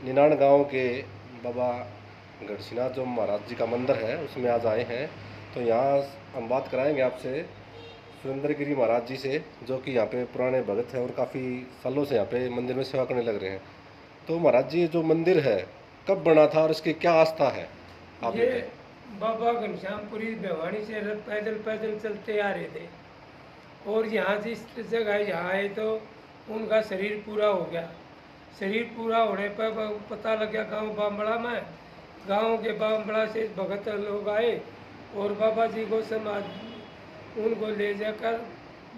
निनान गांव के बाबा गढ़सीनाथ जो महाराज जी का मंदिर है उसमें आज आए हैं। तो यहाँ हम बात कराएंगे आपसे सुरेंद्र गिरी महाराज जी से, जो कि यहाँ पे पुराने भगत हैं और काफ़ी सालों से यहाँ पे मंदिर में सेवा करने लग रहे हैं। तो महाराज जी जो मंदिर है कब बना था और इसकी क्या आस्था है, आप ये बताइए। बाबा घनश्यामपुरी भिवानी से पैदल पैदल चलते आ रहे थे और यहाँ जिस जगह यहाँ आए तो उनका शरीर पूरा हो गया। शरीर पूरा होने पर पता लग गया गांव बामड़ा में। गांव के बामड़ा से भगत लोग आए और बाबा जी को समाधि उनको ले जाकर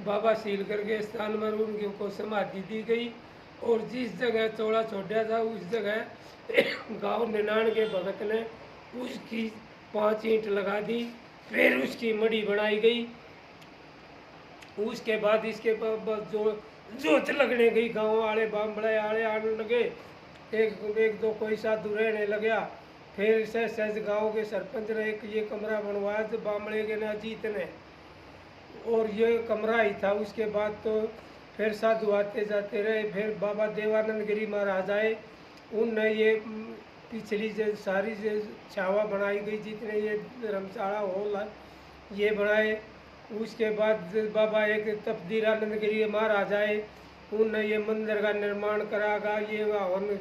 बाबा सीलकर के स्थान में उनके को समाधि दी गई। और जिस जगह चौड़ा छोड़ा था उस जगह गांव निनान के भगत ने उसकी 5 ईंट लगा दी, फिर उसकी मड़ी बनाई गई। उसके बाद इसके बाद जो जोत लगने गई, गांव वाले बामड़े आड़े आने लगे, एक दो कोई साधु रहने लगा। फिर से सहज गांव के सरपंच ने एक ये कमरा बनवाया तो बामड़े के ने अजीत ने, और ये कमरा ही था। उसके बाद तो फिर साधु आते जाते रहे। फिर बाबा देवानंद गिरी महाराज आए, उनने ये पिछली जो सारी जो छावा बनाई गई, जितने ये धर्मशाला हॉल है ये बनाए। उसके बाद बाबा एक तपदीरानंद गिरी महाराज आए, उनने ये मंदिर का निर्माण करागा। ये हवन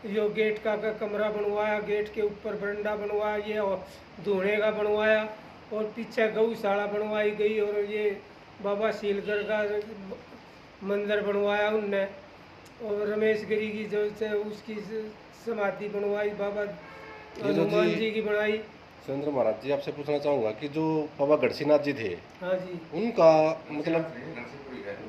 यो गेट का कमरा बनवाया, गेट के ऊपर बरंडा बनवाया, ये धोने का बनवाया और पीछे गौशाला बनवाई गई। और ये बाबा सीलगर का मंदिर बनवाया उनने। और रमेश गिरी की जो उसकी समाधि बनवाई, बाबा हनुमान जी की बनाई। सुरेंद्र महाराज जी, आपसे पूछना चाहूँगा कि जो बाबा गढ़सीनाथ जी थे, हाँ जी, उनका मतलब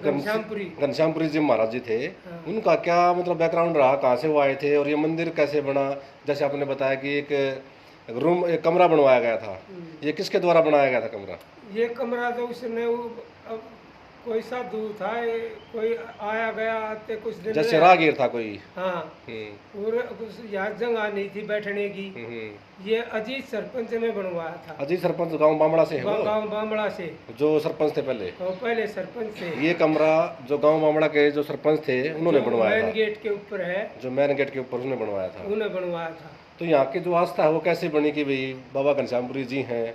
घनश्यामपुरी जी महाराज जी थे, हाँ। उनका क्या मतलब बैकग्राउंड रहा, कहाँ से वो आए थे और ये मंदिर कैसे बना। जैसे आपने बताया कि एक कमरा बनवाया गया था, ये किसके द्वारा बनाया गया था कमरा? ये कमरा तो उसने अब कोई साधु था, कोई आया गया आते कुछ दिन जैसे राहगीर था कोई। हाँ, और यहाँ जगह नहीं थी बैठने की। ये अजीत सरपंच ने बनवाया था। अजीत सरपंच गांव बामड़ा से है वो? गांव बामड़ा से जो सरपंच थे पहले? पहले सरपंच थे। ये कमरा जो गांव बामड़ा के जो सरपंच थे उन्होंने बनवाया था? मेन गेट के ऊपर है, जो मेन गेट के ऊपर उन्होंने बनवाया था, उन्हें बनवाया था। तो यहाँ की जो आस्था है वो कैसे बनी कि भाई बाबा घनश्यामपुरी जी हैं?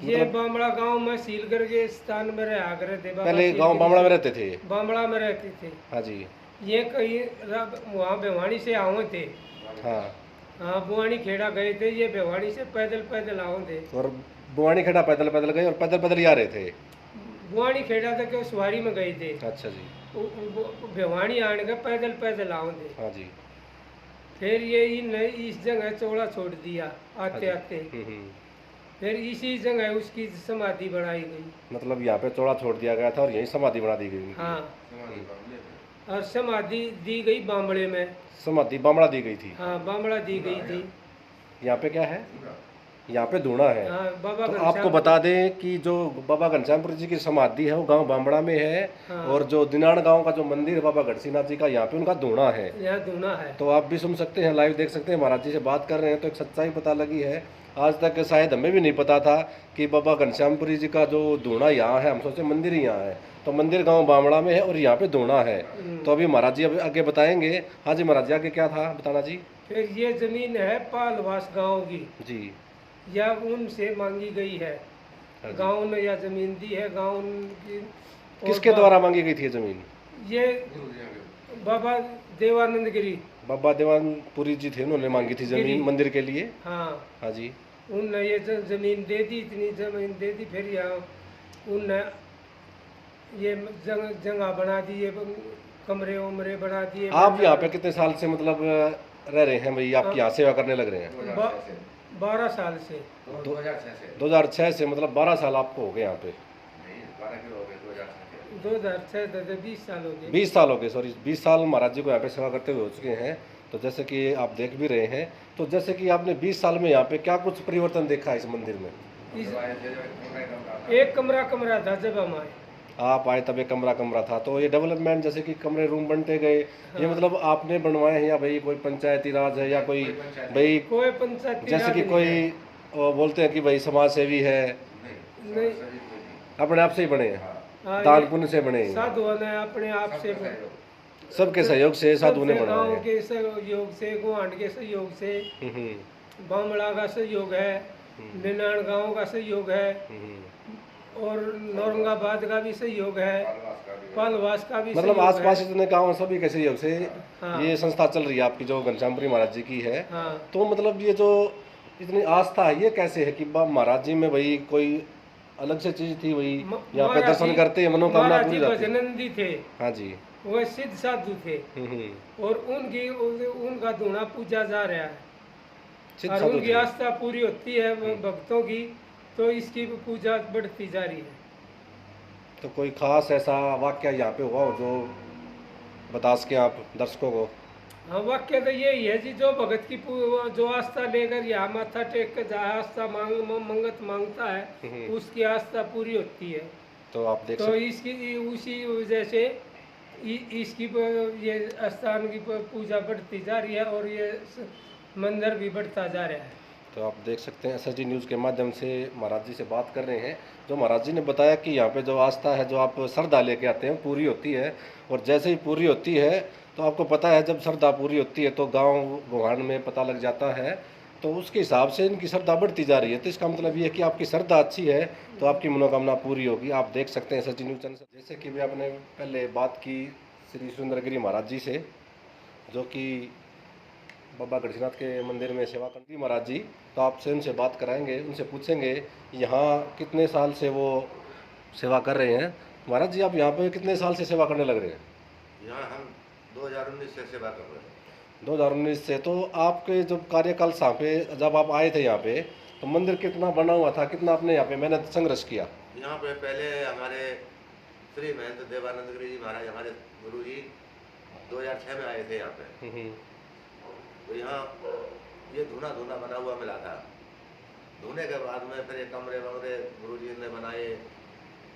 ये बामड़ा गांव में सीलगर के स्थान में रहा करे थे। पहले गांव बामड़ा में रहते थे? बामड़ा में रहते थे, हाँ जी। ये कहीं वहाँ भिवानी से आए थे। हाँ हाँ, बुआनी खेड़ा गए थे, ये भिवानी से पैदल पैदल आए थे। और बुआनी खेड़ा पैदल पैदल गए और पैदल पैदल ही आ रहे थे? बुआनी खेड़ा तक के सवारी में गए थे। अच्छा जी। भिवानी आने का पैदल पैदल आए थे। हाँ जी। फिर ये इस जगह चौड़ा छोड़ दिया आते आते। फिर इसी जगह उसकी समाधि बनाई गई। मतलब यहाँ पे चौड़ा छोड़ दिया गया था और यही समाधि बना दी गई? हाँ, और समाधि दी गई बामड़े में। समाधि बामड़ा दी गई थी? हाँ, बामड़ा दी गई थी। यहाँ पे क्या है? यहाँ पे धूना है। हाँ, बाबा तो आपको बता दें कि जो बाबा घनश्यामपुरी जी की समाधि है वो गांव बामड़ा में है। हाँ। और जो दिनान गांव का जो मंदिर है बाबा गढ़सीनाथ जी का, यहाँ पे उनका धूना है। यहाँ धूना है। तो आप भी सुन सकते हैं, लाइव देख सकते हैं, महाराज जी से बात कर रहे हैं तो एक सच्चाई पता लगी है। आज तक शायद हमें भी नहीं पता था कि बाबा घनश्यामपुरी जी का जो धूना यहाँ है, हम सोचे मंदिर ही यहाँ है, तो मंदिर गांव बामड़ा में है और यहाँ पे धूना है। तो अभी महाराज जी अभी आगे बताएंगे। हाँ जी महाराज जी, आगे क्या था बताना जी? फिर ये जमीन है पालवास गांव की जी, या उनसे मांगी गई है। गांव ने या जमीन दी है गांव की। किसके द्वारा मांगी गई थी जमीन? ये बाबा देवानंद गिरी, बाबा देवानपुरी जी थे, उन्होंने मांगी थी जमीन मंदिर के लिए। हाँ, हाँ जी। उनने ये जमीन दे दी, इतनी जमीन दे दी। फिर यहाँ उनने ये जगह बना दी, ये कमरे उमरे बना दिए। आप यहाँ पे कितने साल से मतलब रह रहे हैं भाई, आप यहाँ सेवा करने लग रहे हैं? 12 साल से। 2006 से मतलब 12 साल आपको हो गए यहाँ पे? 2006 से 20 साल हो गए। 20 साल हो गए, सॉरी 20 साल महाराज जी को यहाँ पे सेवा करते हुए हो चुके हैं। तो जैसे कि आप देख भी रहे हैं, तो जैसे कि आपने 20 साल में यहाँ पे क्या कुछ परिवर्तन देखा है इस मंदिर में? एक कमरा था जब हम आए। आप आए तब एक कमरा था, तो ये डेवलपमेंट जैसे कि कमरे रूम बनते गए, ये मतलब आपने बनवाए हैं या भाई कोई पंचायती राज है या कोई भाई कोई पंचायती जैसे कि कोई बोलते हैं कि भाई समाज सेवी है? नहीं, अपने आप से ही बने हैं, दान पुण्य से बने हैं? साधुओं ने अपने आप से सबके सहयोग से साधु ने सबसे बनवाया गाँव है। के सहयोग से, गुआंढ के सहयोग से, हम्म, बामड़ा का सहयोग है, निनान गांव का सहयोग है, हम्म। और औरंगाबाद का भी सहयोग है, पालवास का भी मतलब सहयोग आसपास है। जितने गांव हैं, सभी के सहयोग से हाँ ये संस्था चल रही है आपकी जो घनश्यामपुरी महाराज जी की है। हाँ। तो मतलब ये जो इतनी आस्था है ये कैसे है कि महाराज जी में वही कोई अलग से चीज थी, वही यहाँ पे दर्शन करते हैं मनोकामना महाराज पूरी जी हो जाती है। भजनंदी थे, हाँ जी। वह सिद्ध साधु थे, और उनका धूना पूजा जा रहा है, सिद्ध और साधु उनकी थे। आस्था पूरी होती है भक्तों की, तो इसकी पूजा बढ़ती जा रही है। तो कोई खास ऐसा वाक्य यहाँ पे हुआ हो जो बता सके आप दर्शकों को? हाँ, वाक्य तो यही है जी, जो भगत की जो आस्था लेकर यहाँ माथा टेक कर जहाँ आस्था मंगत मांगता है, उसकी आस्था पूरी होती है। तो आप देख तो इसकी उसी वजह से इसकी ये स्थान की पूजा बढ़ती जा रही है, और ये मंदिर भी बढ़ता जा रहा है। तो आप देख सकते हैं SSD न्यूज़ के माध्यम से महाराज जी से बात कर रहे हैं। जो महाराज जी ने बताया कि यहाँ पे जो आस्था है, जो आप श्रद्धा लेके आते हैं, पूरी होती है, और जैसे ही पूरी होती है तो आपको पता है जब श्रद्धा पूरी होती है तो गांव गुहान में पता लग जाता है, तो उसके हिसाब से इनकी श्रद्धा बढ़ती जा रही है। तो इसका मतलब ये है कि आपकी श्रद्धा अच्छी है तो आपकी मनोकामना पूरी होगी। आप देख सकते हैं SSD न्यूज़ चैनल से। जैसे कि भी आपने पहले बात की श्री सुरेंद्रगिरी महाराज जी से, जो कि बाबा गणेशनाथ के मंदिर में सेवा करती महाराज जी, तो आपसे उनसे बात कराएंगे, उनसे पूछेंगे यहाँ कितने साल से वो सेवा कर रहे हैं। महाराज जी, आप यहाँ पे कितने साल से सेवा करने लग रहे हैं? यहाँ हम 2019 से सेवा कर रहे हैं। 2019 से। तो आपके जब कार्यकाल यहाँ पे जब आप आए थे यहाँ पे, तो मंदिर कितना बना हुआ था, कितना आपने यहाँ पे मेहनत संघर्ष किया? यहाँ पे पहले हमारे श्री महंत देवानंद गिरी जी महाराज, हमारे गुरु जी 2006 में आए थे यहाँ पे। तो यहाँ ये धूना धूना बना हुआ मिला था। धोने के बाद में फिर ये कमरे वमरे गुरु जी ने बनाए।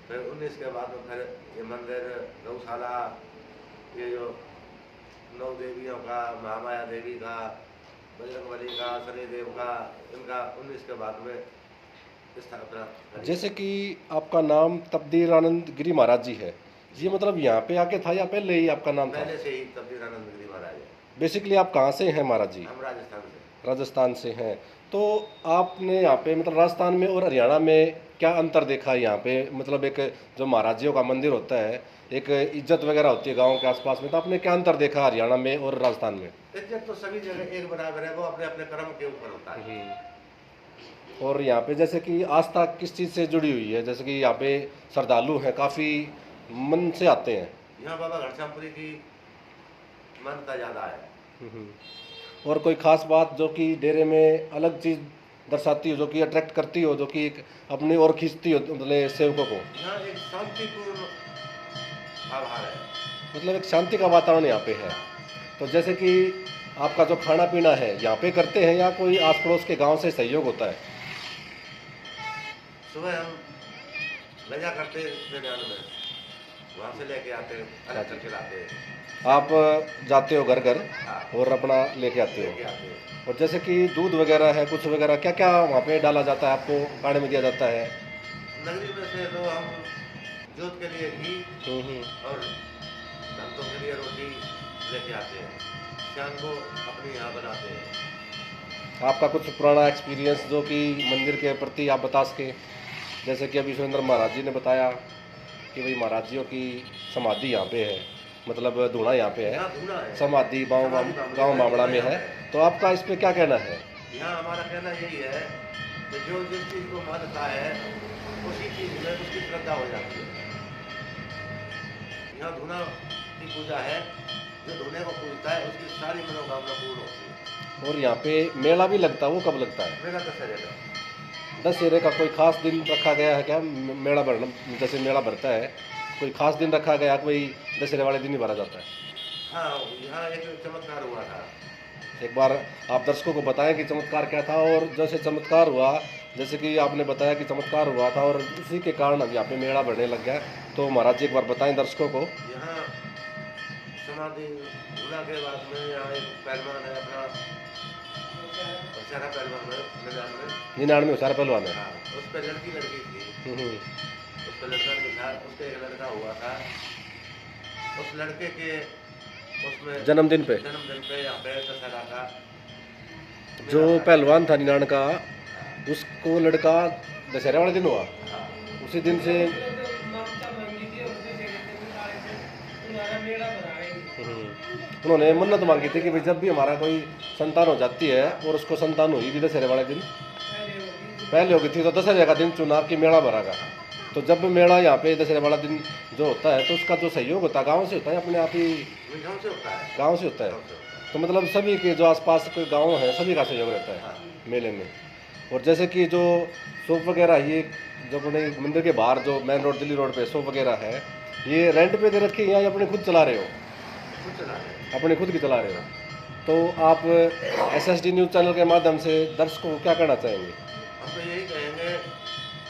फिर 19 के बाद में फिर ये मंदिर, गौशाला, ये जो 9 देवियों का, महामाया देवी का, बजरंगबली का, शनिदेव का, इनका 19 के बाद में स्थापना करी। जैसे कि आपका नाम तब्दीर आनंद गिरी महाराज जी है, ये मतलब यहाँ पे आके था या पहले ही आपका नाम था? पहले से ही तब्दीर आनंद गिरी महाराज है। बेसिकली आप कहाँ से हैं महाराज जी? हम राजस्थान से। राजस्थान से हैं। तो आपने यहाँ पे मतलब राजस्थान में और हरियाणा में क्या अंतर देखा है यहाँ पे? मतलब एक जो महाराजियों का मंदिर होता है, एक इज्जत वगैरह होती है गांव के आसपास में, तो आपने क्या अंतर देखा हरियाणा में और राजस्थान में? इज्जत तो सभी जगह एक बराबर है, वो अपने अपने कर्म के ऊपर होता है। और यहाँ पे जैसे कि आस्था किस चीज़ से जुड़ी हुई है? जैसे कि यहाँ पे श्रद्धालु हैं, काफ़ी मन से आते हैं। यहाँ बाबा घनश्यामपुरी की मान्यता ज़्यादा है। और कोई खास बात जो कि डेरे में अलग चीज़ दर्शाती हो, जो कि अट्रैक्ट करती हो, जो कि एक अपनी ओर खींचती हो मतलब सेवकों को? यहाँ एक शांतिपूर्ण आभार है। मतलब एक शांति का वातावरण यहाँ पे है। तो जैसे कि आपका जो खाना पीना है यहाँ पे करते हैं या कोई आस पड़ोस के गांव से सहयोग होता है? सुबह हम लजा करते मैदान में, वहाँ से लेके आते हैं, अलग करके लाते हैं। आप जाते हो घर घर हाँ, और अपना लेके आते लेके हो? आते हैं। और जैसे कि दूध वगैरह है, कुछ वगैरह क्या क्या वहाँ पे डाला जाता है, आपको खाने में दिया जाता है? नगरी में से तो हम जोत के लिए घी और भक्तों के लिए रोटी लेके आते हैं। शाम को अपने यहाँ बनाते हैं। आपका कुछ पुराना एक्सपीरियंस जो कि मंदिर के प्रति आप बता सके? जैसे कि अभी सुरेंद्र महाराज जी ने बताया कि भाई महाराज जियों की समाधि यहाँ पे है, मतलब धूना यहाँ पे है, यहाँ धूना है, समाधि गाँव मामड़ा में है। तो आपका इस पे क्या कहना है? यहाँ हमारा कहना यही है कि जो जिस चीज़ को मानता है उसी चीज़ में उसकी श्रद्धा हो जाती है। यहाँ धूना की पूजा है, जो धूने को पूजता है उसकी सारी मनोकामना पूर्ण होती है। और यहाँ पे मेला भी लगता है, वो कब लगता है? मेरा दशहरे का। दशहरे का कोई खास दिन रखा गया है क्या? मेला भरना, जैसे मेला भरता है, कोई खास दिन रखा गया, कोई दशहरे वाले दिन ही भरा जाता है? हाँ, यहाँ एक चमत्कार हुआ था। एक बार आप दर्शकों को बताएं कि चमत्कार क्या था, और जैसे चमत्कार हुआ, जैसे कि आपने बताया कि चमत्कार हुआ था और उसी के कारण अब यहाँ पे मेला बढ़ने लग गया, तो महाराज जी एक बार बताएं दर्शकों को। यहाँ समाधि धूना के बाद में यहाँ एक पहलवान है अपना, सारा पहलवान है 99 सारा पहलवान है। हाँ, उस पर लड़की थी, उस पर लड़का नहीं था, उसका एक लड़का हुआ था। उस लड़के के उसमें जन्मदिन पे जन्मदिन पे यहाँ पे दशहरा का जो मेला पहलवान था निनाण का, उसको लड़का दशहरे वाले दिन हुआ, हाँ, उसी दिन से मानता मांगी थी और दूसरे के दिन निकाले थे, तुम्हारा मेला बनाएंगे। उन्होंने मन्नत मांगी थी कि भाई जब भी हमारा कोई संतान हो जाती है और उसको संतान हुई भी दशहरे वाले दिन पहले होगी थी, तो दशहरे का दिन चुना कि मेला भरागा। तो जब मेला यहाँ पे दशहरे वाला दिन जो होता है तो उसका जो सहयोग होता है गाँव से होता है, अपने आप ही गाँव से होता है, गाँव से होता है। गाँव से होता है। तो मतलब सभी के जो आसपास के गांव है सभी का सहयोग रहता है हाँ। मेले में। और जैसे कि जो शॉप वगैरह ये जो अपने मंदिर के बाहर जो मेन रोड दिल्ली रोड पे शॉप वगैरह है, ये रेंट पे दे रखी है या अपने खुद चला रहे हो? कुछ चला रहे हैं। अपने खुद की चला रहे हो। तो आप SSD न्यूज़ चैनल के माध्यम से दर्शकों को क्या कहना चाहेंगे? हम तो यही कहेंगे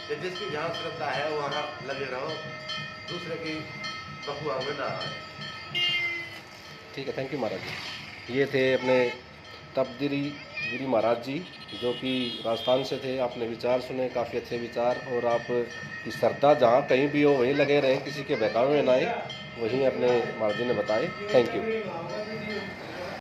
कि जिसकी जहाँ श्रद्धा है वहाँ लगे रहो, दूसरे की बकुआ में ना आए। ठीक है, थैंक यू महाराज जी। ये थे अपने तपदिरी गिरी महाराज जी, जो कि राजस्थान से थे। आपने विचार सुने, काफ़ी अच्छे विचार, और आप की श्रद्धा जहाँ कहीं भी हो वहीं लगे रहें, किसी के बहकावे में ना आए, वहीं अपने महाराज जी ने बताए। Thank you.